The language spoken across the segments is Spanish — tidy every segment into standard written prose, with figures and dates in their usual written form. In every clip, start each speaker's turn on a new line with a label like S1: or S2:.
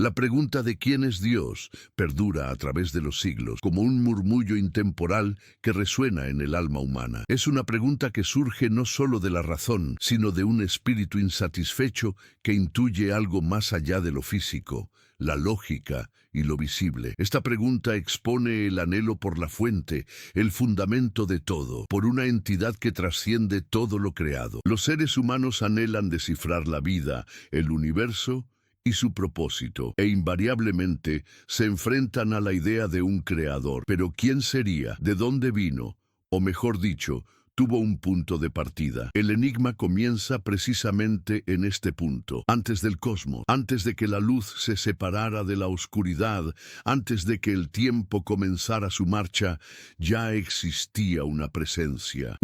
S1: La pregunta de quién es Dios perdura a través de los siglos, como un murmullo intemporal que resuena en el alma humana. Es una pregunta que surge no solo de la razón, sino de un espíritu insatisfecho que intuye algo más allá de lo físico, la lógica y lo visible. Esta pregunta expone el anhelo por la fuente, el fundamento de todo, por una entidad que trasciende todo lo creado. Los seres humanos anhelan descifrar la vida, el universo y su propósito, e invariablemente se enfrentan a la idea de un creador. Pero ¿quién sería? ¿De dónde vino? O mejor dicho, tuvo un punto de partida. El enigma comienza precisamente en este punto, antes del cosmos, antes de que la luz se separara de la oscuridad, antes de que el tiempo comenzara su marcha, ya existía una presencia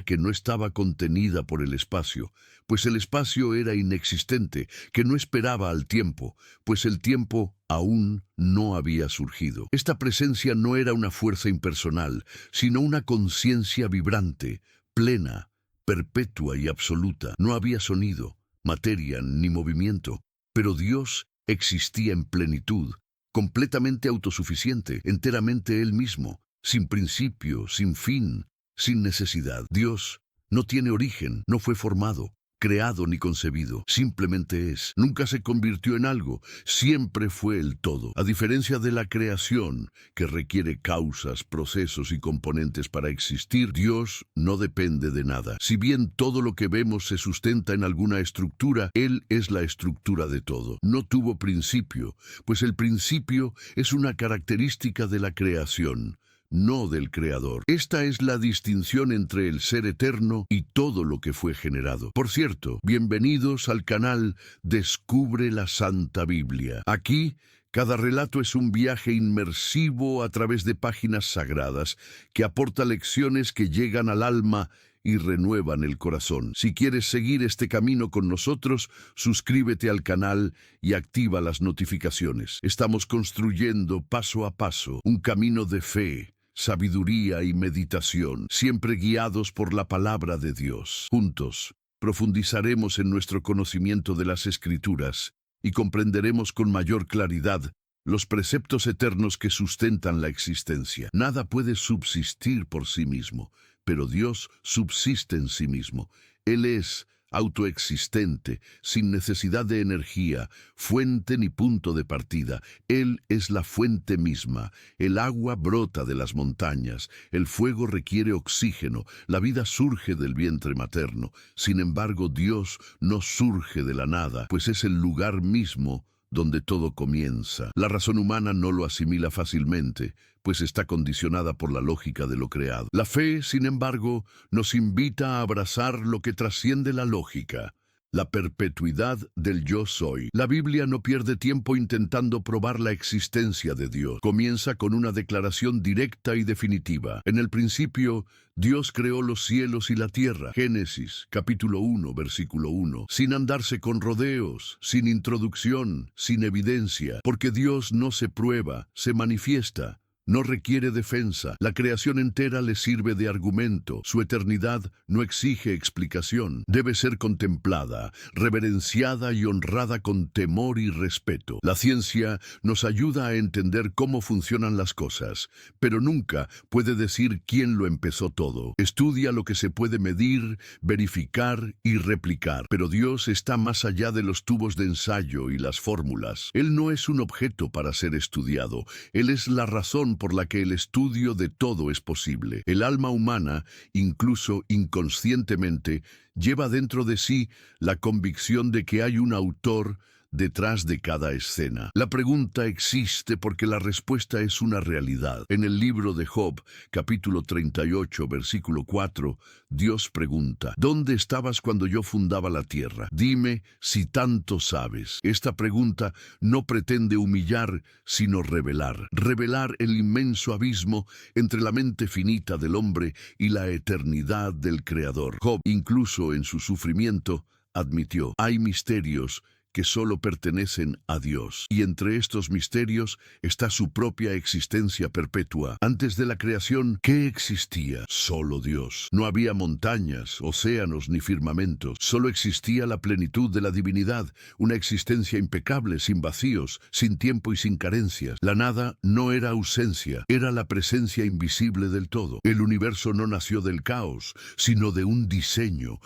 S1: que no estaba contenida por el espacio, pues el espacio era inexistente, que no esperaba al tiempo, pues el tiempo aún no había surgido. Esta presencia no era una fuerza impersonal, sino una conciencia vibrante, plena, perpetua y absoluta. No había sonido, materia ni movimiento, pero Dios existía en plenitud, completamente autosuficiente, enteramente Él mismo, sin principio, sin fin, sin necesidad. Dios no tiene origen, no fue formado, creado ni concebido, simplemente es. Nunca se convirtió en algo, siempre fue el todo. A diferencia de la creación, que requiere causas, procesos y componentes para existir, Dios no depende de nada. Si bien todo lo que vemos se sustenta en alguna estructura, Él es la estructura de todo. No tuvo principio, pues el principio es una característica de la creación, no del Creador. Esta es la distinción entre el ser eterno y todo lo que fue generado. Por cierto, bienvenidos al canal Descubre la Santa Biblia. Aquí, cada relato es un viaje inmersivo a través de páginas sagradas que aporta lecciones que llegan al alma y renuevan el corazón. Si quieres seguir este camino con nosotros, suscríbete al canal y activa las notificaciones. Estamos construyendo paso a paso un camino de fe, sabiduría y meditación, siempre guiados por la palabra de Dios. Juntos, profundizaremos en nuestro conocimiento de las Escrituras y comprenderemos con mayor claridad los preceptos eternos que sustentan la existencia. Nada puede subsistir por sí mismo, pero Dios subsiste en sí mismo. Él es autoexistente, sin necesidad de energía, fuente ni punto de partida. Él es la fuente misma. El agua brota de las montañas, el fuego requiere oxígeno, la vida surge del vientre materno. Sin embargo, Dios no surge de la nada, pues es el lugar mismo donde todo comienza. La razón humana no lo asimila fácilmente, pues está condicionada por la lógica de lo creado. La fe, sin embargo, nos invita a abrazar lo que trasciende la lógica, la perpetuidad del yo soy. La Biblia no pierde tiempo intentando probar la existencia de Dios. Comienza con una declaración directa y definitiva. En el principio, Dios creó los cielos y la tierra. Génesis, capítulo 1, versículo 1. Sin andarse con rodeos, sin introducción, sin evidencia, porque Dios no se prueba, se manifiesta. No requiere defensa. La creación entera le sirve de argumento. Su eternidad no exige explicación. Debe ser contemplada, reverenciada y honrada con temor y respeto. La ciencia nos ayuda a entender cómo funcionan las cosas, pero nunca puede decir quién lo empezó todo. Estudia lo que se puede medir, verificar y replicar. Pero Dios está más allá de los tubos de ensayo y las fórmulas. Él no es un objeto para ser estudiado. Él es la razón por la que el estudio de todo es posible. El alma humana, incluso inconscientemente, lleva dentro de sí la convicción de que hay un autor detrás de cada escena. La pregunta existe porque la respuesta es una realidad. En el libro de Job, capítulo 38, versículo 4, Dios pregunta: ¿Dónde estabas cuando yo fundaba la tierra? Dime si tanto sabes. Esta pregunta no pretende humillar, sino revelar. Revelar el inmenso abismo entre la mente finita del hombre y la eternidad del Creador. Job, incluso en su sufrimiento, admitió: hay misterios que solo pertenecen a Dios. Y entre estos misterios está su propia existencia perpetua. Antes de la creación, ¿qué existía? Solo Dios. No había montañas, océanos ni firmamentos. Solo existía la plenitud de la divinidad, una existencia impecable, sin vacíos, sin tiempo y sin carencias. La nada no era ausencia, era la presencia invisible del todo. El universo no nació del caos, sino de un diseño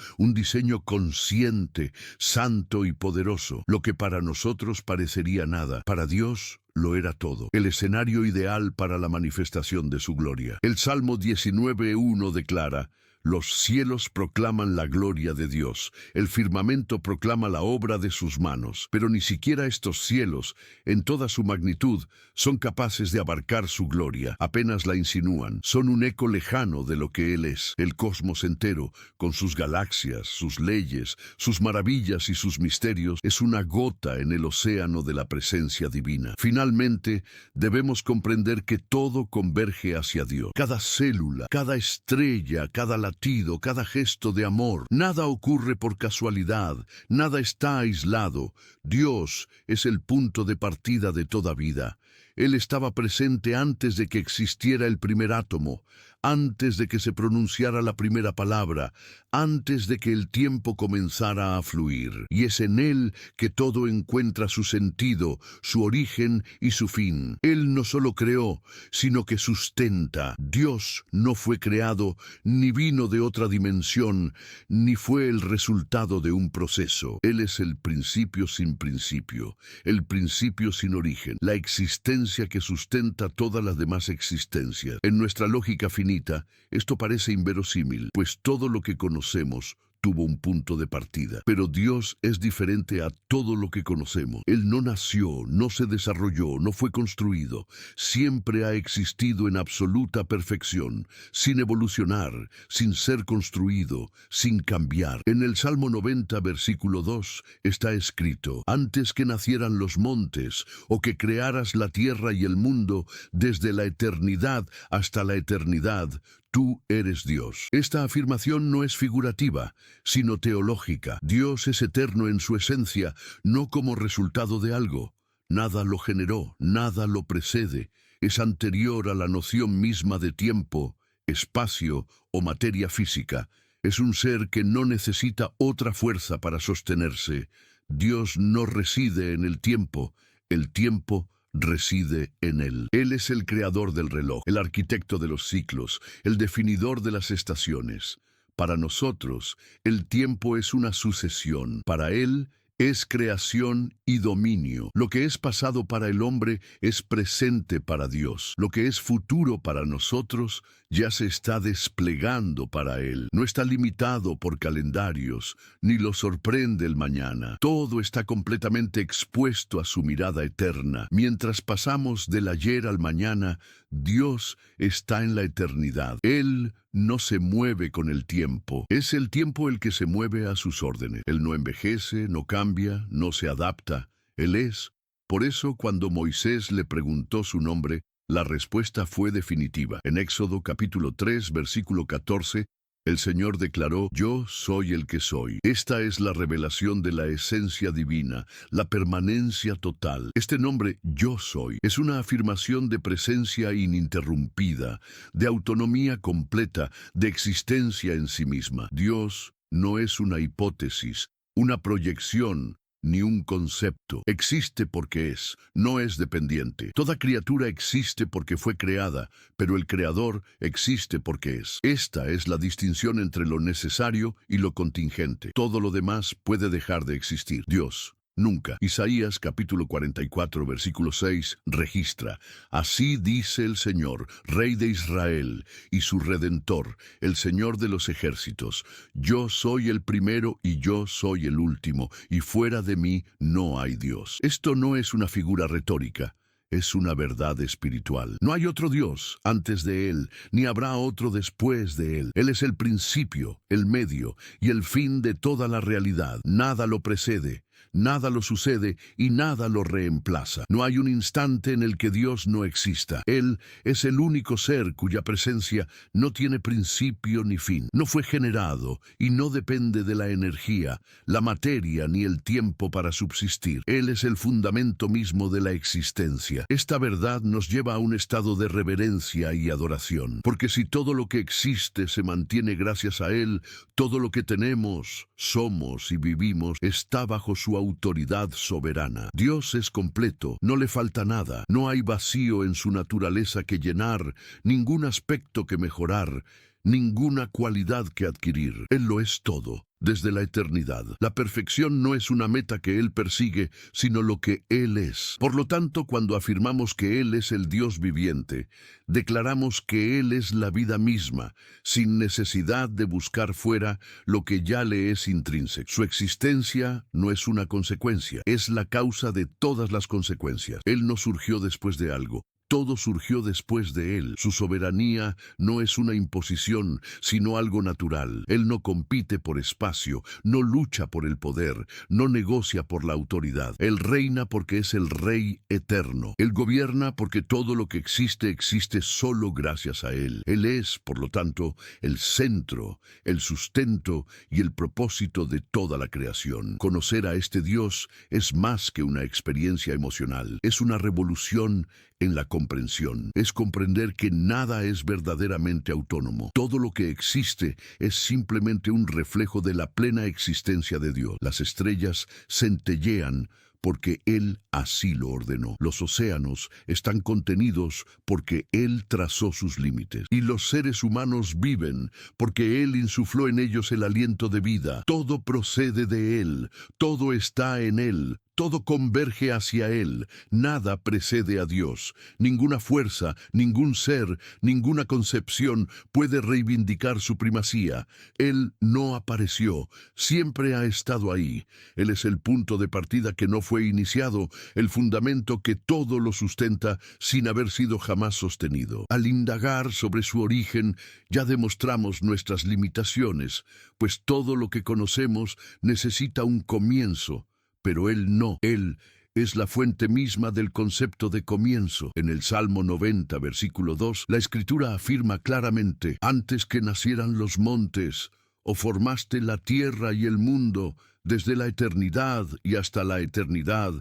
S1: consciente, santo y poderoso. Lo que para nosotros parecería nada, para Dios lo era todo, el escenario ideal para la manifestación de su gloria. El Salmo 19:1 declara: los cielos proclaman la gloria de Dios, el firmamento proclama la obra de sus manos. Pero ni siquiera estos cielos, en toda su magnitud, son capaces de abarcar su gloria, apenas la insinúan. Son un eco lejano de lo que Él es. El cosmos entero, con sus galaxias, sus leyes, sus maravillas y sus misterios, es una gota en el océano de la presencia divina. Finalmente, debemos comprender que todo converge hacia Dios. Cada célula, cada estrella, cada latido, cada gesto de amor. Nada ocurre por casualidad, nada está aislado. Dios es el punto de partida de toda vida. Él estaba presente antes de que existiera el primer átomo, antes de que se pronunciara la primera palabra, antes de que el tiempo comenzara a fluir. Y es en Él que todo encuentra su sentido, su origen y su fin. Él no solo creó, sino que sustenta. Dios no fue creado, ni vino de otra dimensión, ni fue el resultado de un proceso. Él es el principio sin principio, el principio sin origen, la existencia que sustenta todas las demás existencias. En nuestra lógica finita, esto parece inverosímil, pues todo lo que conocemos tuvo un punto de partida. Pero Dios es diferente a todo lo que conocemos. Él no nació, no se desarrolló, no fue construido. Siempre ha existido en absoluta perfección, sin evolucionar, sin ser construido, sin cambiar. En el Salmo 90, versículo 2, está escrito: antes que nacieran los montes, o que crearas la tierra y el mundo, desde la eternidad hasta la eternidad, tú eres Dios. Esta afirmación no es figurativa, sino teológica. Dios es eterno en su esencia, no como resultado de algo. Nada lo generó, nada lo precede. Es anterior a la noción misma de tiempo, espacio o materia física. Es un ser que no necesita otra fuerza para sostenerse. Dios no reside en el tiempo reside en Él. Él es el creador del reloj, el arquitecto de los ciclos, el definidor de las estaciones. Para nosotros, el tiempo es una sucesión. Para Él, es creación y dominio. Lo que es pasado para el hombre es presente para Dios. Lo que es futuro para nosotros ya se está desplegando para Él. No está limitado por calendarios, ni lo sorprende el mañana. Todo está completamente expuesto a su mirada eterna. Mientras pasamos del ayer al mañana, Dios está en la eternidad. Él no se mueve con el tiempo. Es el tiempo el que se mueve a sus órdenes. Él no envejece, no cambia, no se adapta. Él es. Por eso, cuando Moisés le preguntó su nombre, la respuesta fue definitiva. En Éxodo capítulo 3, versículo 14, el Señor declaró: yo soy el que soy. Esta es la revelación de la esencia divina, la permanencia total. Este nombre, yo soy, es una afirmación de presencia ininterrumpida, de autonomía completa, de existencia en sí misma. Dios no es una hipótesis, una proyección, ni un concepto. Existe porque es, no es dependiente. Toda criatura existe porque fue creada, pero el Creador existe porque es. Esta es la distinción entre lo necesario y lo contingente. Todo lo demás puede dejar de existir. Dios nunca. Isaías capítulo 44, versículo 6, registra: así dice el Señor, Rey de Israel, y su Redentor, el Señor de los ejércitos: yo soy el primero y yo soy el último, y fuera de mí no hay Dios. Esto no es una figura retórica. Es una verdad espiritual. No hay otro Dios antes de Él, ni habrá otro después de Él. Él es el principio, el medio y el fin de toda la realidad. Nada lo precede, nada lo sucede y nada lo reemplaza. No hay un instante en el que Dios no exista. Él es el único ser cuya presencia no tiene principio ni fin. No fue generado y no depende de la energía, la materia ni el tiempo para subsistir. Él es el fundamento mismo de la existencia. Esta verdad nos lleva a un estado de reverencia y adoración, porque si todo lo que existe se mantiene gracias a Él, todo lo que tenemos, somos y vivimos está bajo su autoridad soberana. Dios es completo, no le falta nada, no hay vacío en su naturaleza que llenar, ningún aspecto que mejorar, ninguna cualidad que adquirir. Él lo es todo, desde la eternidad. La perfección no es una meta que Él persigue, sino lo que Él es. Por lo tanto, cuando afirmamos que Él es el Dios viviente, declaramos que Él es la vida misma, sin necesidad de buscar fuera lo que ya le es intrínseco. Su existencia no es una consecuencia, es la causa de todas las consecuencias. Él no surgió después de algo. Todo surgió después de Él. Su soberanía no es una imposición, sino algo natural. Él no compite por espacio, no lucha por el poder, no negocia por la autoridad. Él reina porque es el Rey eterno. Él gobierna porque todo lo que existe solo gracias a Él. Él es, por lo tanto, el centro, el sustento y el propósito de toda la creación. Conocer a este Dios es más que una experiencia emocional. Es una revolución en la comprensión. Es comprender que nada es verdaderamente autónomo. Todo lo que existe es simplemente un reflejo de la plena existencia de Dios. Las estrellas centellean porque Él así lo ordenó. Los océanos están contenidos porque Él trazó sus límites. Y los seres humanos viven porque Él insufló en ellos el aliento de vida. Todo procede de Él, todo está en Él. Todo converge hacia Él, nada precede a Dios. Ninguna fuerza, ningún ser, ninguna concepción puede reivindicar su primacía. Él no apareció, siempre ha estado ahí. Él es el punto de partida que no fue iniciado, el fundamento que todo lo sustenta sin haber sido jamás sostenido. Al indagar sobre su origen, ya demostramos nuestras limitaciones, pues todo lo que conocemos necesita un comienzo. Pero Él no. Él es la fuente misma del concepto de comienzo. En el Salmo 90, versículo 2, la Escritura afirma claramente: antes que nacieran los montes, o formaste la tierra y el mundo, desde la eternidad y hasta la eternidad,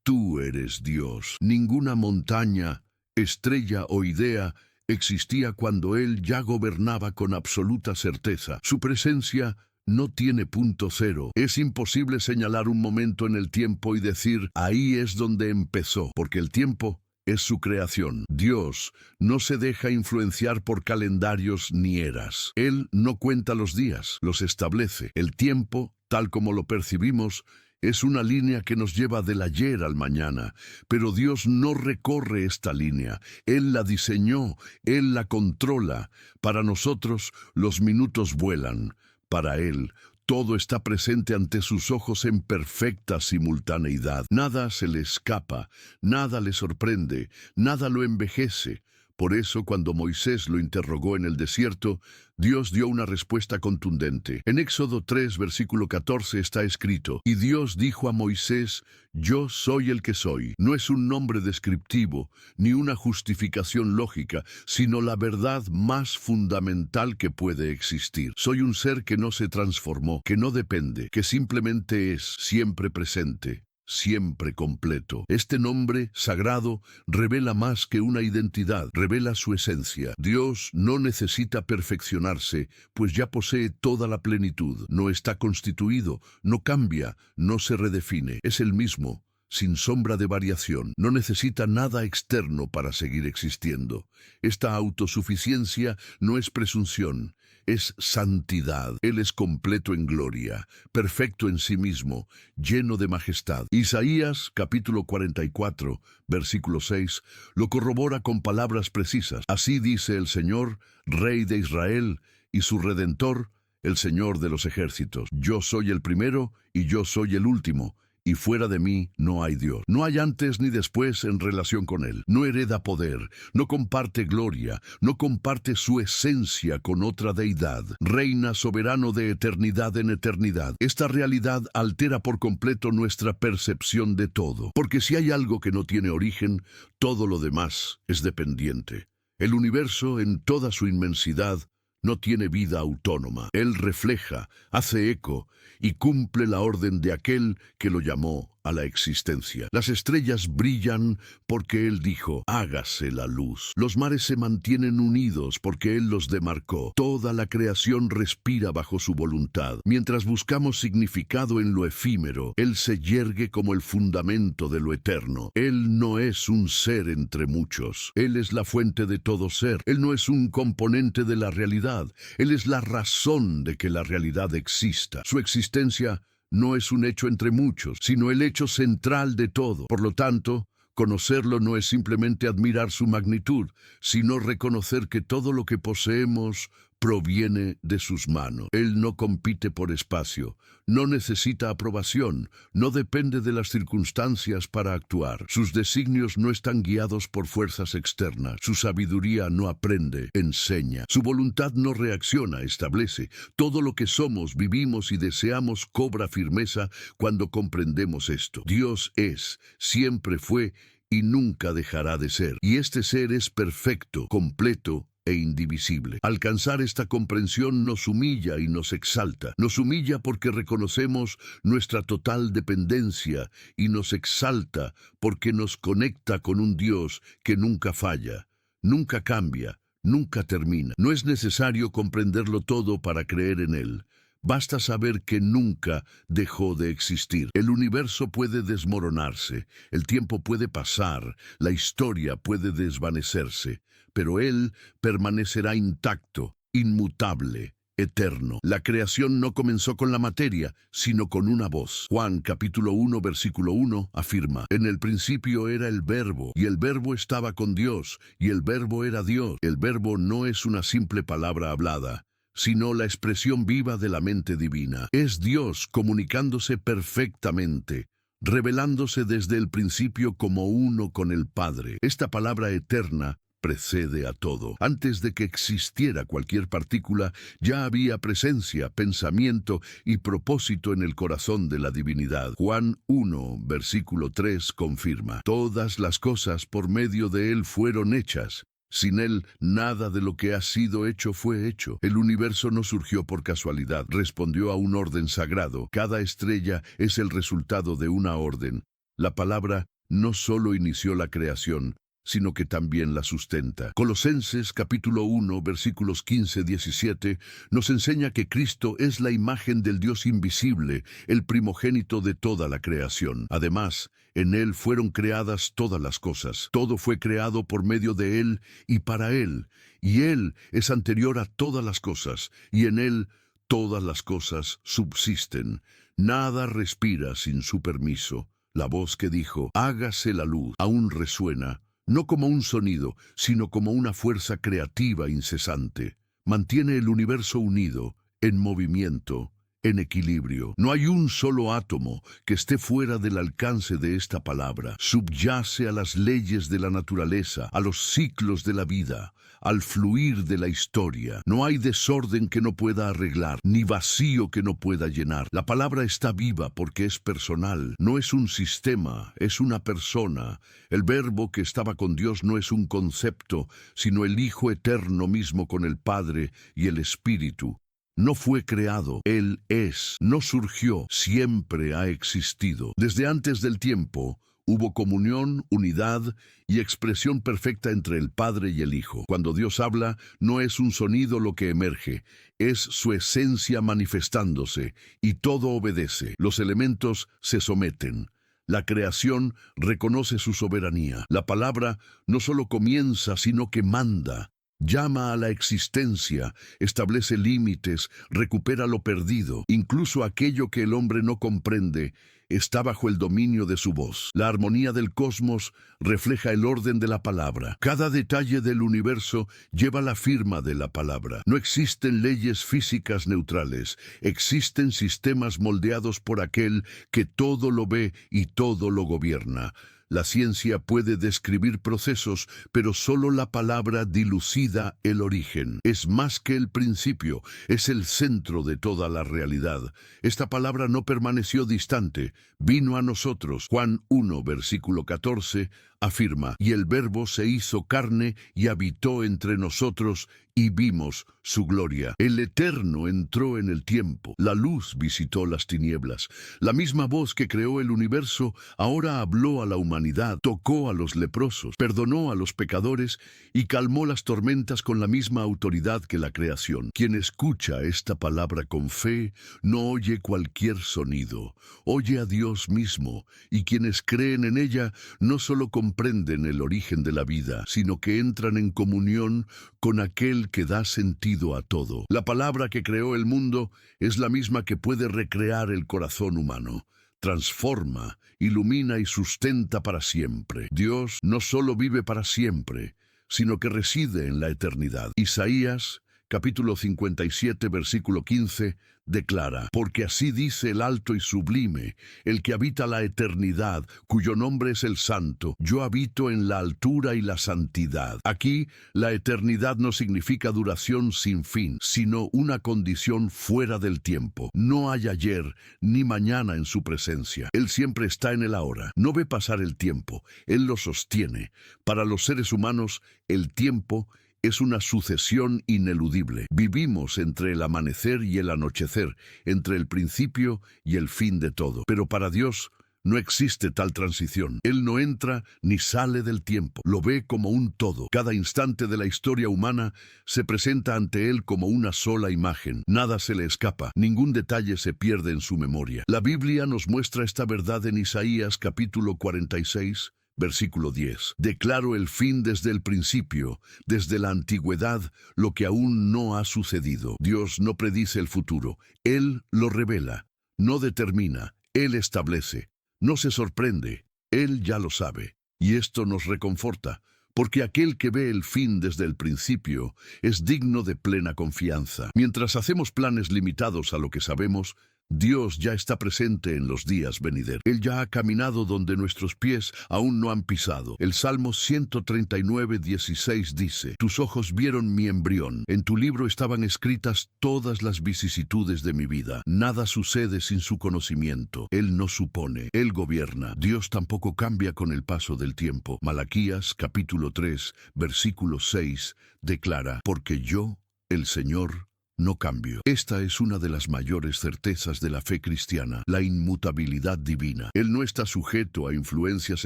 S1: tú eres Dios. Ninguna montaña, estrella o idea existía cuando Él ya gobernaba con absoluta certeza. Su presencia no tiene punto cero. Es imposible señalar un momento en el tiempo y decir, ahí es donde empezó, porque el tiempo es su creación. Dios no se deja influenciar por calendarios ni eras. Él no cuenta los días, los establece. El tiempo, tal como lo percibimos, es una línea que nos lleva del ayer al mañana, pero Dios no recorre esta línea. Él la diseñó, Él la controla. Para nosotros, los minutos vuelan. Para Él, todo está presente ante sus ojos en perfecta simultaneidad. Nada se le escapa, nada le sorprende, nada lo envejece. Por eso, cuando Moisés lo interrogó en el desierto, Dios dio una respuesta contundente. En Éxodo 3, versículo 14 está escrito: y Dios dijo a Moisés, yo soy el que soy. No es un nombre descriptivo, ni una justificación lógica, sino la verdad más fundamental que puede existir. Soy un ser que no se transformó, que no depende, que simplemente es, siempre presente, siempre completo. Este nombre sagrado revela más que una identidad, revela su esencia. Dios no necesita perfeccionarse, pues ya posee toda la plenitud. No está constituido, no cambia, no se redefine. Es el mismo, sin sombra de variación. No necesita nada externo para seguir existiendo. Esta autosuficiencia no es presunción, es santidad. Él es completo en gloria, perfecto en sí mismo, lleno de majestad. Isaías, capítulo 44, versículo 6, lo corrobora con palabras precisas. Así dice el Señor, Rey de Israel, y su Redentor, el Señor de los ejércitos. Yo soy el primero y yo soy el último, y fuera de mí no hay Dios. No hay antes ni después en relación con Él. No hereda poder, no comparte gloria, no comparte su esencia con otra deidad. Reina soberano de eternidad en eternidad. Esta realidad altera por completo nuestra percepción de todo. Porque si hay algo que no tiene origen, todo lo demás es dependiente. El universo, en toda su inmensidad, no tiene vida autónoma. Él refleja, hace eco y cumple la orden de aquel que lo llamó a la existencia. Las estrellas brillan porque Él dijo, hágase la luz. Los mares se mantienen unidos porque Él los demarcó. Toda la creación respira bajo su voluntad. Mientras buscamos significado en lo efímero, Él se yergue como el fundamento de lo eterno. Él no es un ser entre muchos. Él es la fuente de todo ser. Él no es un componente de la realidad. Él es la razón de que la realidad exista. Su existencia no es un hecho entre muchos, sino el hecho central de todo. Por lo tanto, conocerlo no es simplemente admirar su magnitud, sino reconocer que todo lo que poseemos proviene de sus manos. Él no compite por espacio, no necesita aprobación, no depende de las circunstancias para actuar. Sus designios no están guiados por fuerzas externas. Su sabiduría no aprende, enseña. Su voluntad no reacciona, establece. Todo lo que somos, vivimos y deseamos cobra firmeza cuando comprendemos esto. Dios es, siempre fue y nunca dejará de ser. Y este ser es perfecto, completo e indivisible. Alcanzar esta comprensión nos humilla y nos exalta. Nos humilla porque reconocemos nuestra total dependencia y nos exalta porque nos conecta con un Dios que nunca falla, nunca cambia, nunca termina. No es necesario comprenderlo todo para creer en Él. Basta saber que nunca dejó de existir. El universo puede desmoronarse, el tiempo puede pasar, la historia puede desvanecerse, pero Él permanecerá intacto, inmutable, eterno. La creación no comenzó con la materia, sino con una voz. Juan capítulo 1, versículo 1 afirma, en el principio era el Verbo, y el Verbo estaba con Dios, y el Verbo era Dios. El Verbo no es una simple palabra hablada, sino la expresión viva de la mente divina. Es Dios comunicándose perfectamente, revelándose desde el principio como uno con el Padre. Esta palabra eterna precede a todo. Antes de que existiera cualquier partícula, ya había presencia, pensamiento y propósito en el corazón de la divinidad. Juan 1, versículo 3 confirma, todas las cosas por medio de Él fueron hechas. Sin Él, nada de lo que ha sido hecho fue hecho. El universo no surgió por casualidad, respondió a un orden sagrado. Cada estrella es el resultado de una orden. La palabra no solo inició la creación, sino que también la sustenta. Colosenses capítulo 1, versículos 15-17, nos enseña que Cristo es la imagen del Dios invisible, el primogénito de toda la creación. Además, en Él fueron creadas todas las cosas. Todo fue creado por medio de Él y para Él. Y Él es anterior a todas las cosas, y en Él todas las cosas subsisten. Nada respira sin su permiso. La voz que dijo, hágase la luz, aún resuena, no como un sonido, sino como una fuerza creativa incesante. Mantiene el universo unido, en movimiento, en equilibrio. No hay un solo átomo que esté fuera del alcance de esta palabra. Subyace a las leyes de la naturaleza, a los ciclos de la vida, al fluir de la historia. No hay desorden que no pueda arreglar, ni vacío que no pueda llenar. La palabra está viva porque es personal. No es un sistema, es una persona. El Verbo que estaba con Dios no es un concepto, sino el Hijo eterno mismo con el Padre y el Espíritu. No fue creado, Él es, no surgió, siempre ha existido. Desde antes del tiempo, hubo comunión, unidad y expresión perfecta entre el Padre y el Hijo. Cuando Dios habla, no es un sonido lo que emerge, es su esencia manifestándose, y todo obedece. Los elementos se someten. La creación reconoce su soberanía. La palabra no solo comienza, sino que manda. Llama a la existencia, establece límites, recupera lo perdido, incluso aquello que el hombre no comprende. está bajo el dominio de su voz. La armonía del cosmos refleja el orden de la palabra. Cada detalle del universo lleva la firma de la palabra. No existen leyes físicas neutrales. Existen sistemas moldeados por aquel que todo lo ve y todo lo gobierna. La ciencia puede describir procesos, pero solo la palabra dilucida el origen. Es más que el principio, es el centro de toda la realidad. Esta palabra no permaneció distante, vino a nosotros. Juan 1, versículo 14, afirma, y el Verbo se hizo carne y habitó entre nosotros, y vimos su gloria. El Eterno entró en el tiempo, la luz visitó las tinieblas. La misma voz que creó el universo ahora habló a la humanidad, tocó a los leprosos, perdonó a los pecadores y calmó las tormentas con la misma autoridad que la creación. Quien escucha esta palabra con fe no oye cualquier sonido, oye a Dios mismo, y quienes creen en ella no solo comprenden el origen de la vida, sino que entran en comunión con aquel que da sentido a todo. La palabra que creó el mundo es la misma que puede recrear el corazón humano. Transforma, ilumina y sustenta para siempre. Dios no solo vive para siempre, sino que reside en la eternidad. Isaías, capítulo 57, versículo 15, declara, porque así dice el alto y sublime, el que habita la eternidad, cuyo nombre es el Santo, yo habito en la altura y la santidad. Aquí, la eternidad no significa duración sin fin, sino una condición fuera del tiempo. No hay ayer ni mañana en su presencia. Él siempre está en el ahora. No ve pasar el tiempo. Él lo sostiene. Para los seres humanos, el tiempo es una sucesión ineludible. Vivimos entre el amanecer y el anochecer, entre el principio y el fin de todo. Pero para Dios no existe tal transición. Él no entra ni sale del tiempo. Lo ve como un todo. Cada instante de la historia humana se presenta ante Él como una sola imagen. Nada se le escapa. Ningún detalle se pierde en su memoria. La Biblia nos muestra esta verdad en Isaías capítulo 46, versículo 10. Declaro el fin desde el principio, desde la antigüedad, lo que aún no ha sucedido. Dios no predice el futuro. Él lo revela. No determina. Él establece. No se sorprende. Él ya lo sabe. Y esto nos reconforta, porque aquel que ve el fin desde el principio es digno de plena confianza. Mientras hacemos planes limitados a lo que sabemos, Dios ya está presente en los días venideros. Él ya ha caminado donde nuestros pies aún no han pisado. El Salmo 139, 16 dice, tus ojos vieron mi embrión. En tu libro estaban escritas todas las vicisitudes de mi vida. Nada sucede sin su conocimiento. Él no supone. Él gobierna. Dios tampoco cambia con el paso del tiempo. Malaquías, capítulo 3, versículo 6, declara, porque yo, el Señor, no cambio. Esta es una de las mayores certezas de la fe cristiana, la inmutabilidad divina. Él no está sujeto a influencias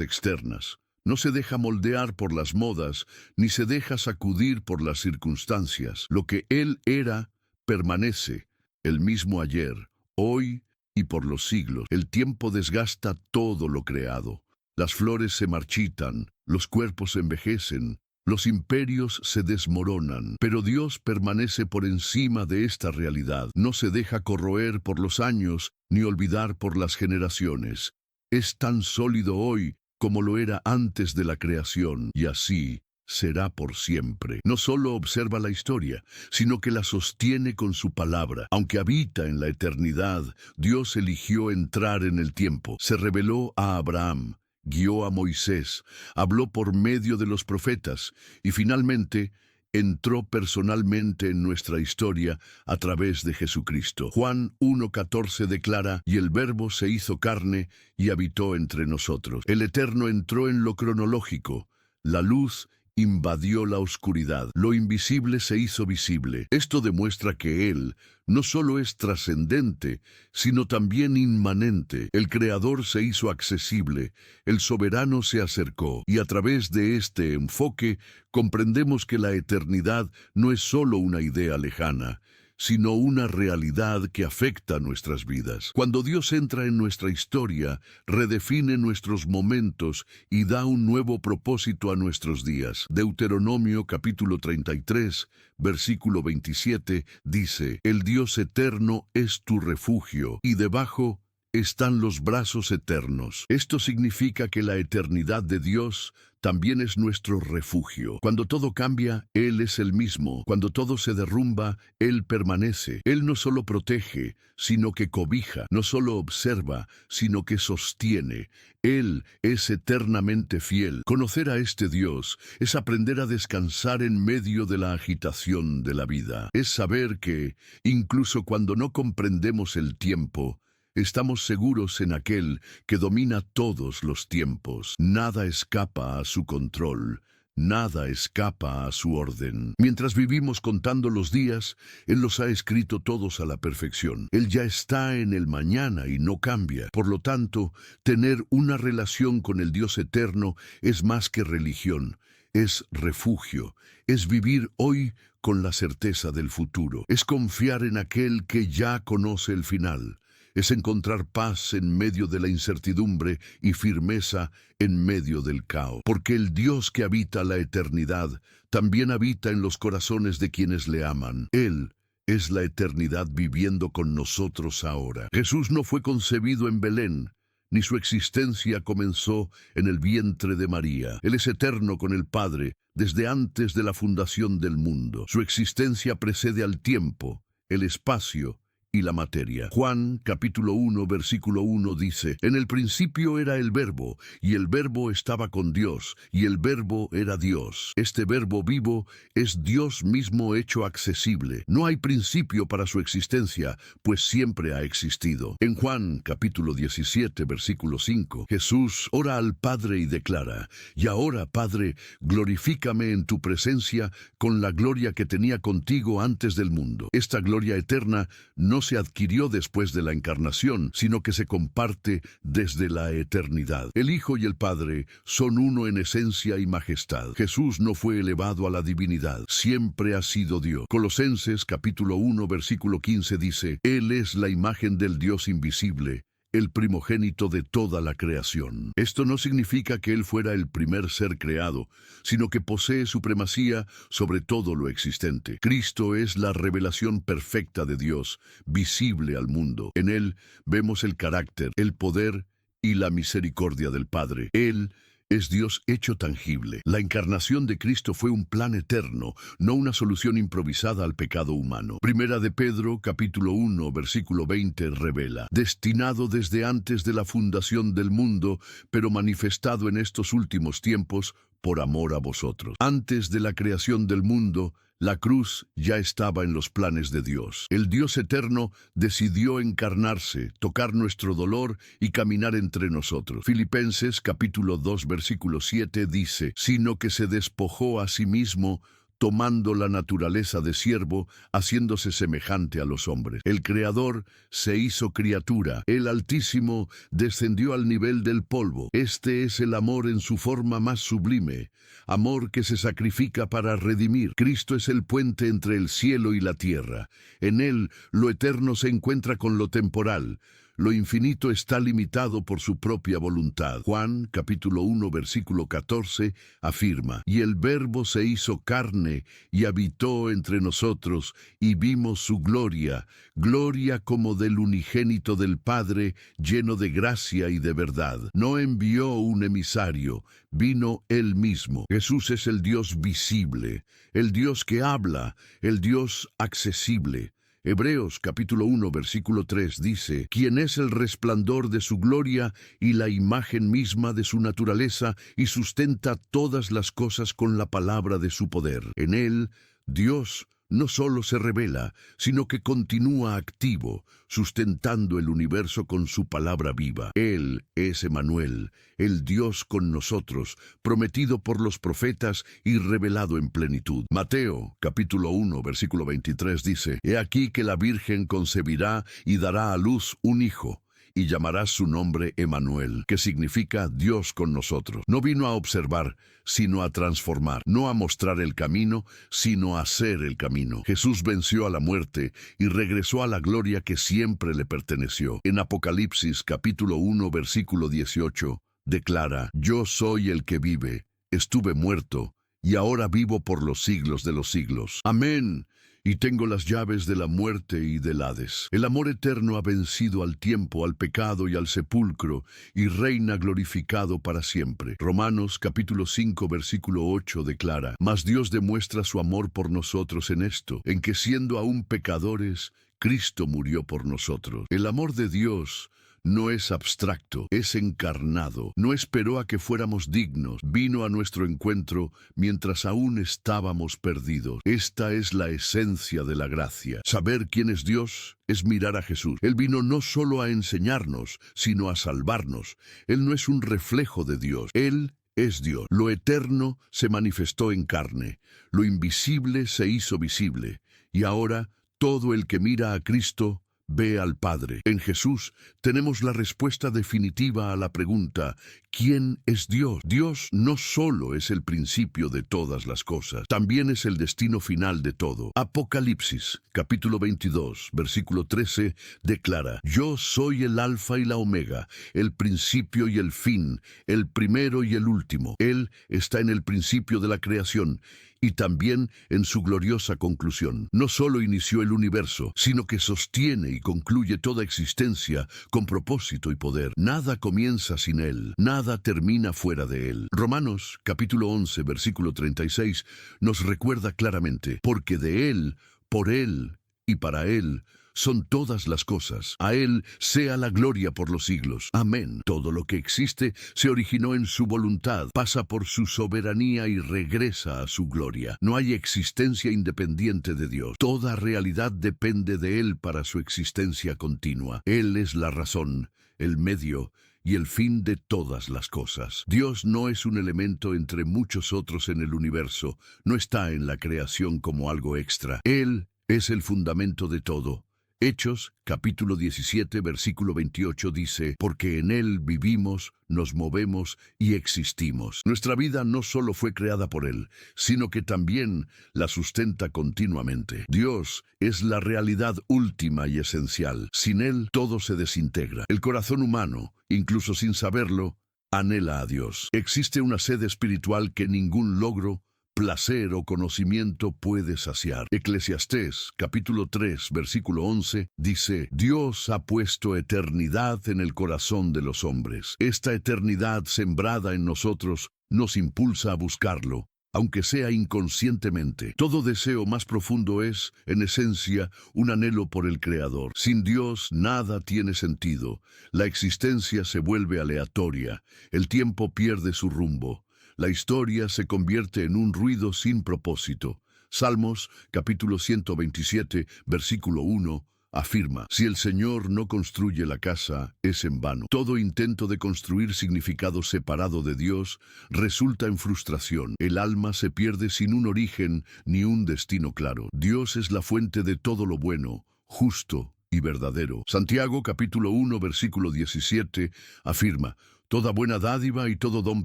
S1: externas. No se deja moldear por las modas, ni se deja sacudir por las circunstancias. Lo que Él era, permanece, el mismo ayer, hoy y por los siglos. El tiempo desgasta todo lo creado. Las flores se marchitan, los cuerpos envejecen, los imperios se desmoronan, pero Dios permanece por encima de esta realidad. No se deja corroer por los años ni olvidar por las generaciones. Es tan sólido hoy como lo era antes de la creación, y así será por siempre. No solo observa la historia, sino que la sostiene con su palabra. Aunque habita en la eternidad, Dios eligió entrar en el tiempo. Se reveló a Abraham, guió a Moisés, habló por medio de los profetas y finalmente entró personalmente en nuestra historia a través de Jesucristo. Juan 1:14 declara, y el Verbo se hizo carne y habitó entre nosotros. El Eterno entró en lo cronológico. La luz invadió la oscuridad. Lo invisible se hizo visible. Esto demuestra que Él no solo es trascendente, sino también inmanente. El Creador se hizo accesible, el Soberano se acercó, y a través de este enfoque comprendemos que la eternidad no es solo una idea lejana, sino una realidad que afecta nuestras vidas. Cuando Dios entra en nuestra historia, redefine nuestros momentos y da un nuevo propósito a nuestros días. Deuteronomio capítulo 33, versículo 27, dice, el Dios eterno es tu refugio, y debajo están los brazos eternos. Esto significa que la eternidad de Dios también es nuestro refugio. Cuando todo cambia, Él es el mismo. Cuando todo se derrumba, Él permanece. Él no solo protege, sino que cobija. No solo observa, sino que sostiene. Él es eternamente fiel. Conocer a este Dios es aprender a descansar en medio de la agitación de la vida. Es saber que, incluso cuando no comprendemos el tiempo, estamos seguros en aquel que domina todos los tiempos. Nada escapa a su control. Nada escapa a su orden. Mientras vivimos contando los días, Él los ha escrito todos a la perfección. Él ya está en el mañana y no cambia. Por lo tanto, tener una relación con el Dios eterno es más que religión. Es refugio. Es vivir hoy con la certeza del futuro. Es confiar en aquel que ya conoce el final. Es encontrar paz en medio de la incertidumbre y firmeza en medio del caos. Porque el Dios que habita la eternidad también habita en los corazones de quienes le aman. Él es la eternidad viviendo con nosotros ahora. Jesús no fue concebido en Belén, ni su existencia comenzó en el vientre de María. Él es eterno con el Padre desde antes de la fundación del mundo. Su existencia precede al tiempo, el espacio y la materia. Juan, capítulo 1, versículo 1 dice: En el principio era el Verbo, y el Verbo estaba con Dios, y el Verbo era Dios. Este Verbo vivo es Dios mismo hecho accesible. No hay principio para su existencia, pues siempre ha existido. En Juan, capítulo 17, versículo 5, Jesús ora al Padre y declara: Y ahora, Padre, glorifícame en tu presencia con la gloria que tenía contigo antes del mundo. Esta gloria eterna no se adquirió después de la encarnación, sino que se comparte desde la eternidad. El Hijo y el Padre son uno en esencia y majestad. Jesús no fue elevado a la divinidad, siempre ha sido Dios. Colosenses capítulo 1 versículo 15 dice: Él es la imagen del Dios invisible, el primogénito de toda la creación. Esto no significa que Él fuera el primer ser creado, sino que posee supremacía sobre todo lo existente. Cristo es la revelación perfecta de Dios, visible al mundo. En Él vemos el carácter, el poder y la misericordia del Padre. Él es Dios hecho tangible. La encarnación de Cristo fue un plan eterno, no una solución improvisada al pecado humano. Primera de Pedro, capítulo 1, versículo 20, revela: destinado desde antes de la fundación del mundo, pero manifestado en estos últimos tiempos por amor a vosotros. Antes de la creación del mundo, la cruz ya estaba en los planes de Dios. El Dios eterno decidió encarnarse, tocar nuestro dolor y caminar entre nosotros. Filipenses capítulo 2 versículo 7 dice: sino que se despojó a sí mismo, tomando la naturaleza de siervo, haciéndose semejante a los hombres. El Creador se hizo criatura. El Altísimo descendió al nivel del polvo. Este es el amor en su forma más sublime, amor que se sacrifica para redimir. Cristo es el puente entre el cielo y la tierra. En Él lo eterno se encuentra con lo temporal. Lo infinito está limitado por su propia voluntad. Juan, capítulo 1, versículo 14, afirma: y el Verbo se hizo carne y habitó entre nosotros, y vimos su gloria, gloria como del unigénito del Padre, lleno de gracia y de verdad. No envió un emisario, vino Él mismo. Jesús es el Dios visible, el Dios que habla, el Dios accesible. Hebreos capítulo 1 versículo 3 dice: quien es el resplandor de su gloria y la imagen misma de su naturaleza, y sustenta todas las cosas con la palabra de su poder. En Él, Dios no solo se revela, sino que continúa activo, sustentando el universo con su palabra viva. Él es Emmanuel, el Dios con nosotros, prometido por los profetas y revelado en plenitud. Mateo, capítulo 1, versículo 23 dice: he aquí que la Virgen concebirá y dará a luz un hijo, y llamarás su nombre Emmanuel, que significa Dios con nosotros. No vino a observar, sino a transformar, no a mostrar el camino, sino a ser el camino. Jesús venció a la muerte y regresó a la gloria que siempre le perteneció. En Apocalipsis capítulo 1 versículo 18 declara: yo soy el que vive, estuve muerto, y ahora vivo por los siglos de los siglos. Amén. y tengo las llaves de la muerte y del Hades. El amor eterno ha vencido al tiempo, al pecado y al sepulcro, y reina glorificado para siempre. Romanos capítulo 5 versículo 8 declara: Mas Dios demuestra su amor por nosotros en esto, en que siendo aún pecadores, Cristo murió por nosotros. El amor de Dios no es abstracto, es encarnado. No esperó a que fuéramos dignos, vino a nuestro encuentro mientras aún estábamos perdidos. Esta es la esencia de la gracia. Saber quién es Dios es mirar a Jesús. Él vino no solo a enseñarnos, sino a salvarnos. Él no es un reflejo de Dios. Él es Dios. Lo eterno se manifestó en carne, lo invisible se hizo visible, y ahora todo el que mira a Cristo ve al Padre. En Jesús tenemos la respuesta definitiva a la pregunta: ¿quién es Dios? Dios no solo es el principio de todas las cosas, también es el destino final de todo. Apocalipsis, capítulo 22, versículo 13, declara: Yo soy el Alfa y la Omega, el principio y el fin, el primero y el último. Él está en el principio de la creación y también en su gloriosa conclusión. No solo inició el universo, sino que sostiene y concluye toda existencia con propósito y poder. Nada comienza sin Él, nada termina fuera de Él. Romanos, capítulo 11, versículo 36, nos recuerda claramente: porque de Él, por Él y para Él son todas las cosas. A Él sea la gloria por los siglos. Amén. Todo lo que existe se originó en su voluntad, pasa por su soberanía y regresa a su gloria. No hay existencia independiente de Dios. Toda realidad depende de Él para su existencia continua. Él es la razón, el medio y el fin de todas las cosas. Dios no es un elemento entre muchos otros en el universo. No está en la creación como algo extra. Él es el fundamento de todo. Hechos, capítulo 17, versículo 28 dice: porque en Él vivimos, nos movemos y existimos. Nuestra vida no solo fue creada por Él, sino que también la sustenta continuamente. Dios es la realidad última y esencial. Sin Él todo se desintegra. El corazón humano, incluso sin saberlo, anhela a Dios. Existe una sed espiritual que ningún logro, placer o conocimiento puede saciar. Eclesiastés, capítulo 3, versículo 11, dice: Dios ha puesto eternidad en el corazón de los hombres. Esta eternidad sembrada en nosotros nos impulsa a buscarlo, aunque sea inconscientemente. Todo deseo más profundo es, en esencia, un anhelo por el Creador. Sin Dios nada tiene sentido. La existencia se vuelve aleatoria. El tiempo pierde su rumbo. La historia se convierte en un ruido sin propósito. Salmos, capítulo 127, versículo 1, afirma: si el Señor no construye la casa, es en vano. Todo intento de construir significado separado de Dios resulta en frustración. El alma se pierde sin un origen ni un destino claro. Dios es la fuente de todo lo bueno, justo y verdadero. Santiago, capítulo 1, versículo 17, afirma: toda buena dádiva y todo don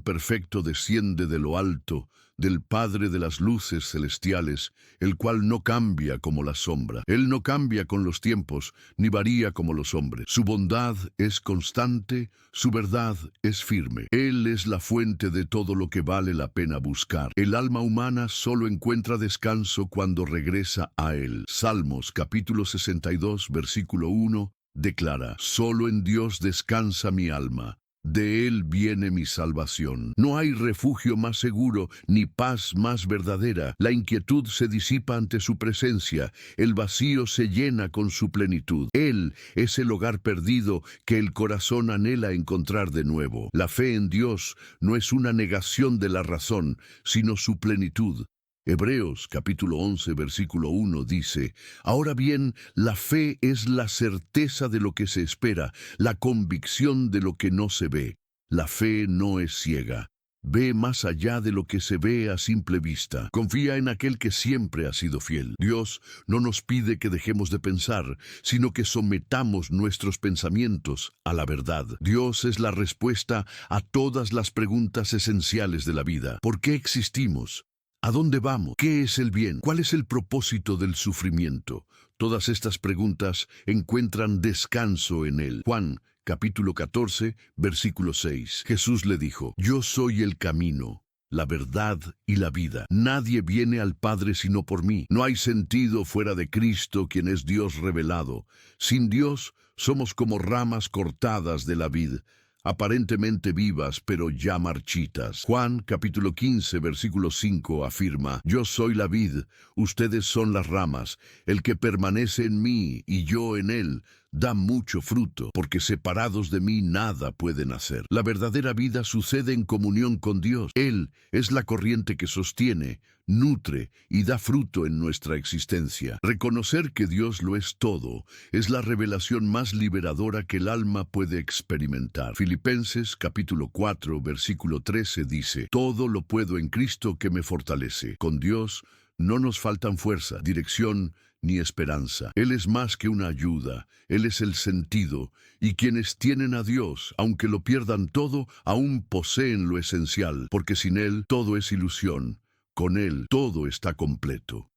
S1: perfecto desciende de lo alto, del Padre de las luces celestiales, el cual no cambia como la sombra. Él no cambia con los tiempos, ni varía como los hombres. Su bondad es constante, su verdad es firme. Él es la fuente de todo lo que vale la pena buscar. El alma humana solo encuentra descanso cuando regresa a Él. Salmos, capítulo 62, versículo 1, declara: solo en Dios descansa mi alma. De Él viene mi salvación. No hay refugio más seguro, ni paz más verdadera. La inquietud se disipa ante su presencia, el vacío se llena con su plenitud. Él es el hogar perdido que el corazón anhela encontrar de nuevo. La fe en Dios no es una negación de la razón, sino su plenitud. Hebreos capítulo 11 versículo 1 dice: ahora bien, la fe es la certeza de lo que se espera, la convicción de lo que no se ve. La fe no es ciega. Ve más allá de lo que se ve a simple vista. Confía en aquel que siempre ha sido fiel. Dios no nos pide que dejemos de pensar, sino que sometamos nuestros pensamientos a la verdad. Dios es la respuesta a todas las preguntas esenciales de la vida. ¿Por qué existimos? ¿A dónde vamos? ¿Qué es el bien? ¿Cuál es el propósito del sufrimiento? Todas estas preguntas encuentran descanso en Él. Juan, capítulo 14, versículo 6. Jesús le dijo: yo soy el camino, la verdad y la vida. Nadie viene al Padre sino por mí. No hay sentido fuera de Cristo, quien es Dios revelado. Sin Dios somos como ramas cortadas de la vid, aparentemente vivas, pero ya marchitas. Juan capítulo 15, versículo 5 afirma: Yo soy la vid, ustedes son las ramas. El que permanece en mí y yo en él, da mucho fruto, porque separados de mí nada pueden hacer. La verdadera vida sucede en comunión con Dios. Él es la corriente que sostiene, nutre y da fruto en nuestra existencia. Reconocer que Dios lo es todo es la revelación más liberadora que el alma puede experimentar. Filipenses capítulo 4, versículo 13 dice: Todo lo puedo en Cristo que me fortalece. Con Dios no nos faltan fuerza, dirección ni esperanza. Él es más que una ayuda, Él es el sentido, y quienes tienen a Dios, aunque lo pierdan todo, aún poseen lo esencial, porque sin Él todo es ilusión, con Él todo está completo.